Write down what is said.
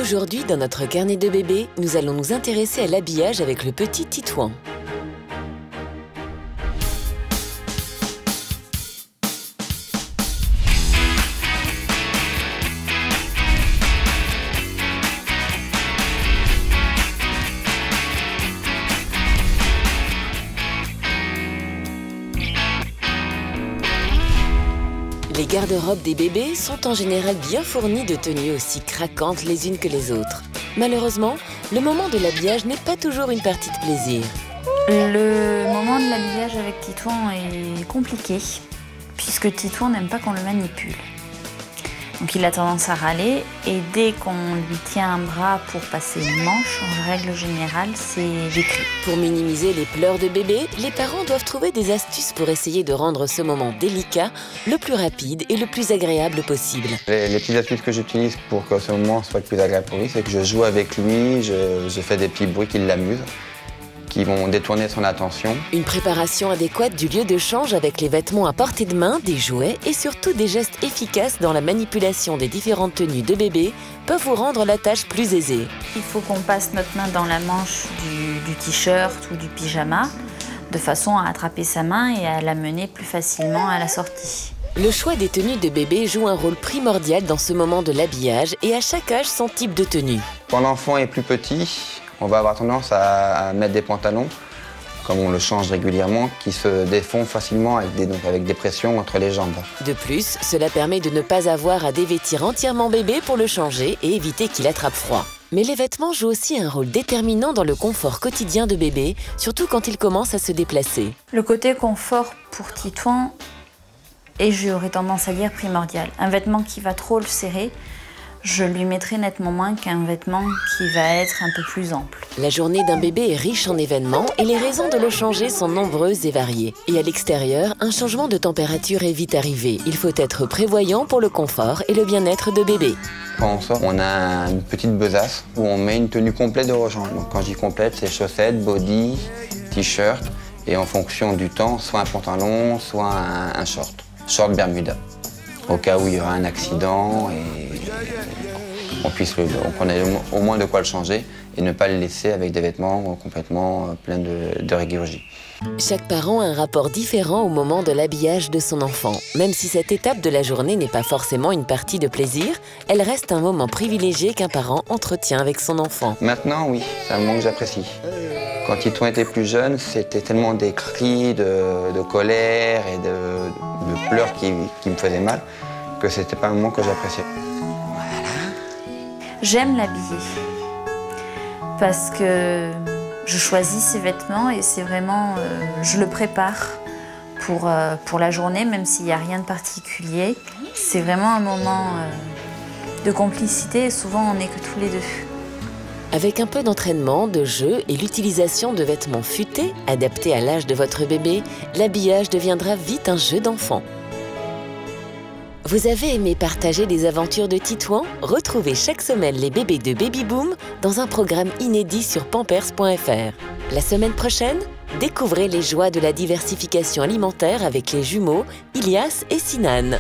Aujourd'hui, dans notre carnet de bébé, nous allons nous intéresser à l'habillage avec le petit Titouan. Les garde-robes des bébés sont en général bien fournis de tenues aussi craquantes les unes que les autres. Malheureusement, le moment de l'habillage n'est pas toujours une partie de plaisir. Le moment de l'habillage avec Titouan est compliqué, puisque Titouan n'aime pas qu'on le manipule. Donc il a tendance à râler, et dès qu'on lui tient un bras pour passer une manche, en règle générale, c'est des cris. Pour minimiser les pleurs de bébé, les parents doivent trouver des astuces pour essayer de rendre ce moment délicat le plus rapide et le plus agréable possible. Les petites astuces que j'utilise pour que ce moment soit le plus agréable pour lui, c'est que je joue avec lui, je fais des petits bruits qui l'amusent, qui vont détourner son attention. Une préparation adéquate du lieu de change avec les vêtements à portée de main, des jouets et surtout des gestes efficaces dans la manipulation des différentes tenues de bébé peuvent vous rendre la tâche plus aisée. Il faut qu'on passe notre main dans la manche du t-shirt ou du pyjama, de façon à attraper sa main et à l'amener plus facilement à la sortie. Le choix des tenues de bébé joue un rôle primordial dans ce moment de l'habillage et à chaque âge son type de tenue. Quand l'enfant est plus petit, on va avoir tendance à mettre des pantalons, comme on le change régulièrement, qui se défont facilement avec des pressions entre les jambes. De plus, cela permet de ne pas avoir à dévêtir entièrement bébé pour le changer et éviter qu'il attrape froid. Mais les vêtements jouent aussi un rôle déterminant dans le confort quotidien de bébé, surtout quand il commence à se déplacer. Le côté confort pour Titouan est, j'aurais tendance à dire, primordial. Un vêtement qui va trop le serrer, je lui mettrai nettement moins qu'un vêtement qui va être un peu plus ample. La journée d'un bébé est riche en événements et les raisons de le changer sont nombreuses et variées. Et à l'extérieur, un changement de température est vite arrivé. Il faut être prévoyant pour le confort et le bien-être de bébé. Quand on sort, on a une petite besace où on met une tenue complète de rechange. Donc quand je dis complète, c'est chaussettes, body, t-shirt et en fonction du temps, soit un pantalon, soit un short. Short Bermuda. Au cas où il y aura un accident et qu'on ait au moins de quoi le changer et ne pas le laisser avec des vêtements complètement pleins de rigueur-gie. Chaque parent a un rapport différent au moment de l'habillage de son enfant. Même si cette étape de la journée n'est pas forcément une partie de plaisir, elle reste un moment privilégié qu'un parent entretient avec son enfant. Maintenant, oui, c'est un moment que j'apprécie. Quand Titouan était plus jeune, c'était tellement des cris de colère et de pleurs qui me faisaient mal que c'était pas un moment que j'appréciais. J'aime l'habiller parce que je choisis ses vêtements et c'est vraiment, je le prépare pour la journée, même s'il n'y a rien de particulier. C'est vraiment un moment de complicité et souvent on n'est que tous les deux. Avec un peu d'entraînement, de jeu et l'utilisation de vêtements futés, adaptés à l'âge de votre bébé, l'habillage deviendra vite un jeu d'enfant. Vous avez aimé partager des aventures de Titouan? Retrouvez chaque semaine les bébés de Baby Boom dans un programme inédit sur pampers.fr. La semaine prochaine, découvrez les joies de la diversification alimentaire avec les jumeaux Ilias et Sinan.